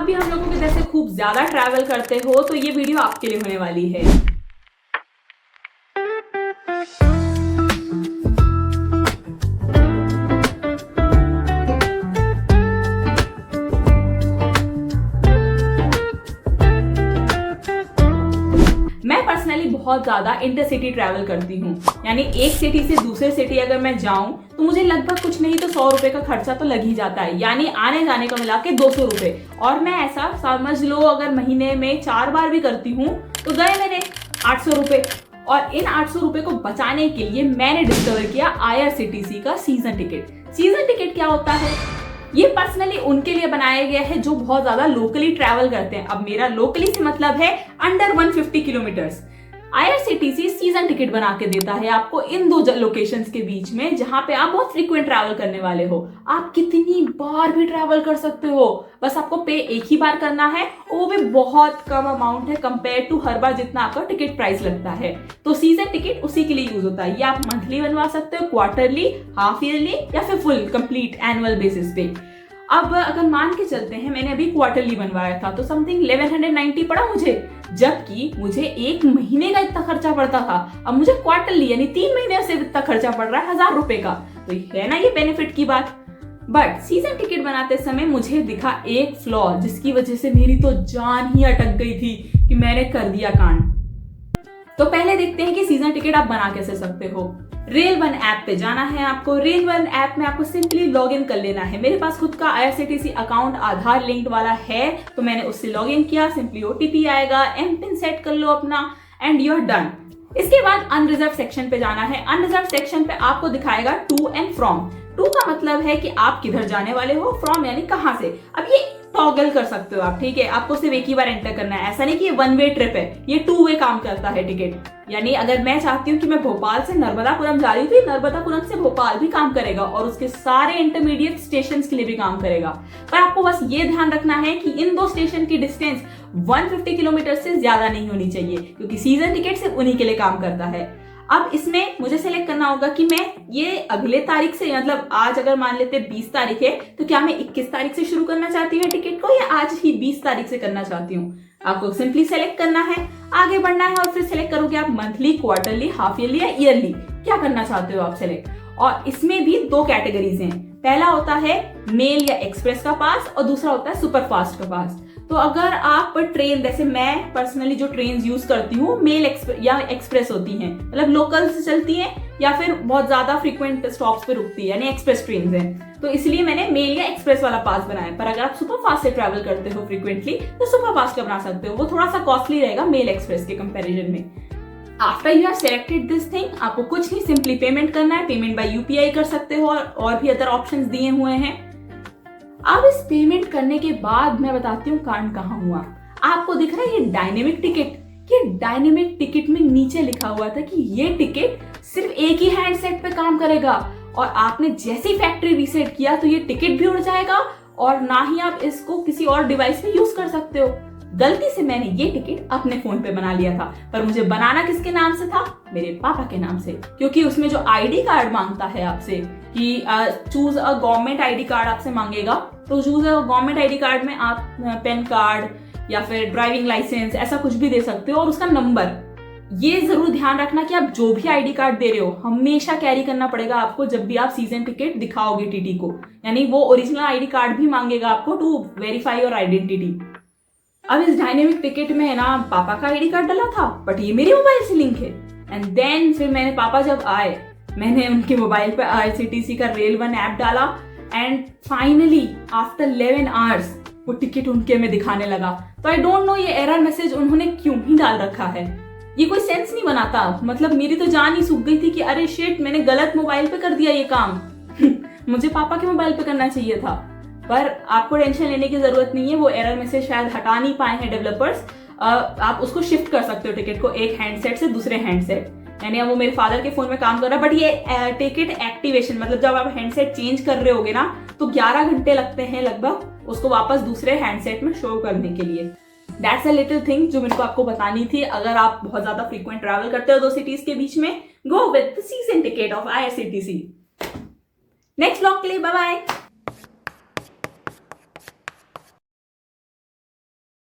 भी हम लोगों के जैसे खूब ज्यादा ट्रैवल करते हो तो ये वीडियो आपके लिए होने वाली है। मैं पर्सनली बहुत ज्यादा इंटरसिटी ट्रैवल करती हूँ, यानी एक सिटी से दूसरे सिटी अगर मैं जाऊं तो मुझे लगभग कुछ नहीं तो 100 रुपए का खर्चा तो लग ही जाता है, यानी आने जाने का मिला के 200 रुपए। और मैं ऐसा समझ लो अगर महीने में 4 बार भी करती हूँ तो गए मेरे 800 रुपए। और इन 800 रुपए को बचाने के लिए मैंने डिस्कवर किया IRCTC का सीजन टिकट। सीजन टिकट क्या होता है? ये पर्सनली उनके लिए बनाया गया है जो बहुत ज्यादा लोकली ट्रैवल करते हैं। अब मेरा लोकली से मतलब है under 150 kilometres. IRCTC season ticket बना के देता है आपको इन दो लोकेशंस के बीच में, जहां पे आप बहुत फ्रीक्वेंट ट्रैवल करने वाले हो। आप कितनी बार भी ट्रैवल कर सकते हो, बस आपको पे एक ही बार करना है, वो भी बहुत कम अमाउंट है कंपेयर टू हर बार जितना आपका टिकट प्राइस लगता है। तो सीजन टिकट उसी के लिए यूज होता है। ये आप मंथली बनवा सकते हो, क्वार्टरली, हाफ ईयरली या फिर फुल कंप्लीट एनुअल बेसिस पे। अब अगर मान के चलते हैं मैंने अभी क्वार्टरली बनवाया था तो समथिंग 1190 पड़ा मुझे, जबकि मुझे एक महीने का इतना खर्चा पड़ता था। अब मुझे क्वार्टरली यानी 3 महीने से इतना खर्चा पड़ रहा है 1000 रुपए का। तो है ना ये बेनिफिट की बात। बट सीजन टिकट बनाते समय मुझे दिखा एक फ्लॉ जिसकी वजह से मेरी तो जान ही अटक गई थी कि मैंने कर दिया कांड। तो पहले देखते हैं कि सीजन टिकट आप बना कैसे सकते हो। रेल1 ऐप पे जाना है आपको। रेल1 ऐप में आपको सिंपली लॉग इन कर लेना है। मेरे पास खुद का IRCTC अकाउंट आधार लिंक्ड वाला है तो मैंने उससे लॉग इन किया। सिंपली OTP आएगा, MPIN सेट कर लो अपना एंड यू आर डन। इसके बाद अनरिजर्व सेक्शन पे जाना है। अनरिजर्व सेक्शन पे आपको दिखाएगा टू एंड फ्रॉम। टू का मतलब है कि आप किधर जाने वाले हो, फ्रॉम यानी कहां से। अब ये टॉगल कर सकते हो आप, ठीक है। आपको सिर्फ एक ही बार एंटर करना है, ऐसा नहीं कि ये 1 वे ट्रिप है, ये 2 वे काम करता है टिकट। यानी अगर मैं चाहती हूँ कि मैं भोपाल से नर्मदापुरम जा रही हूँ तो नर्मदापुरम से भोपाल भी काम करेगा और उसके सारे इंटरमीडिएट स्टेशन के लिए भी काम करेगा। पर आपको बस ये ध्यान रखना है कि इन दो स्टेशन की डिस्टेंस 150 किलोमीटर से ज्यादा नहीं होनी चाहिए, क्योंकि सीजन टिकट सिर्फ उन्हीं के लिए काम करता है। अब इसमें मुझे सेलेक्ट करना होगा कि मैं ये अगले तारीख से, मतलब आज अगर मान लेते 20 तारीख है तो क्या मैं 21 तारीख से शुरू करना चाहती हूँ टिकट को, या आज ही 20 तारीख से करना चाहती हूँ। आपको सिंपली सेलेक्ट करना है, आगे बढ़ना है और फिर सेलेक्ट करोगे आप मंथली, क्वार्टरली, हाफ ईयरली या ईयरली, क्या करना चाहते हो आप सेलेक्ट। और इसमें भी 2 कैटेगरीज हैं। पहला होता है मेल या एक्सप्रेस का पास और दूसरा होता है सुपर फास्ट का पास। तो अगर आप ट्रेन, जैसे मैं पर्सनली जो ट्रेन यूज करती हूँ मेल या एक्सप्रेस होती हैं, मतलब लोकल से चलती हैं या फिर बहुत ज्यादा फ्रीक्वेंट स्टॉप्स पे रुकती है, यानी एक्सप्रेस ट्रेन हैं, तो इसलिए मैंने मेल या एक्सप्रेस वाला पास बनाया। पर अगर आप सुपर फास्ट से ट्रैवल करते हो फ्रीक्वेंटली तो सुपर फास्ट का बना सकते हो, वो थोड़ा सा कॉस्टली रहेगा मेल एक्सप्रेस के कंपेरिजन में। After you have selected this thing, आपको कुछ नहीं, सिंपली पेमेंट करना है। पेमेंट बाय UPI कर सकते हो और भी अदर ऑप्शंस दिए हुए हैं। अब इस पेमेंट करने के बाद मैं बताती हूँ कांड कहाँ हुआ। आपको दिख रहा है ये डायनेमिक टिकट। ये डायनेमिक टिकट में नीचे लिखा हुआ था कि ये टिकट सिर्फ एक ही हैंडसेट पे काम करेगा और आपने जैसे ही फैक्ट्री रीसेट किया तो ये टिकट भी उड़ जाएगा और ना ही आप इसको किसी और डिवाइस में यूज कर सकते हो। गलती से मैंने ये टिकट अपने फोन पे बना लिया था, पर मुझे बनाना किसके नाम से था? मेरे पापा के नाम से, क्योंकि उसमें जो ID कार्ड मांगता है आपसे कि choose a government ID card आपसे मांगेगा, तो choose a government ID card में आप पेन कार्ड या फिर ड्राइविंग लाइसेंस ऐसा कुछ भी दे सकते हो और उसका नंबर। ये जरूर ध्यान रखना कि आप जो भी ID कार्ड दे रहे हो हमेशा कैरी करना पड़ेगा आपको जब भी आप सीजन टिकट दिखाओगे TT को, यानी वो ओरिजिनल ID कार्ड भी मांगेगा आपको टू वेरीफाई योर आइडेंटिटी। अब इस डायनेमिक टिकट में है ना पापा का ID कार्ड डाला था, बट ये मेरे मोबाइल से लिंक है। एंड देन फिर मैंने, पापा जब आए, मैंने उनके मोबाइल पे IRCTC का रेल1 ऐप डाला एंड फाइनली आफ्टर 11 आवर्स वो टिकट उनके में दिखाने लगा। तो आई डोंट नो ये एरर मैसेज उन्होंने क्यों ही डाल रखा है, ये कोई सेंस नहीं बनाता। मतलब मेरी तो जान ही सूख गई थी कि अरे शिट, मैंने गलत मोबाइल पे कर दिया ये काम मुझे पापा के मोबाइल पे करना चाहिए था। पर आपको टेंशन लेने की जरूरत नहीं है, वो एरर मैसेज शायद हटा नहीं पाए हैं डेवलपर्स। आप उसको शिफ्ट कर सकते हो टिकट को एक हैंडसेट से दूसरे हैंडसेट, यानी अब वो मेरे फादर के फोन में काम कर रहा है। बट ये टिकट एक्टिवेशन, मतलब जब आप हैंडसेट चेंज कर रहे होगे ना तो 11 घंटे लगते हैं लगभग उसको वापस दूसरे हैंडसेट में शो करने के लिए। दैट्स अ लिटिल थिंग जो मेरे को आपको बतानी थी। अगर आप बहुत ज्यादा फ्रीक्वेंट ट्रैवल करते हो 2 सिटीज के बीच में, go with the season ticket of IRCTC। Next vlog के लिए बाय बाय।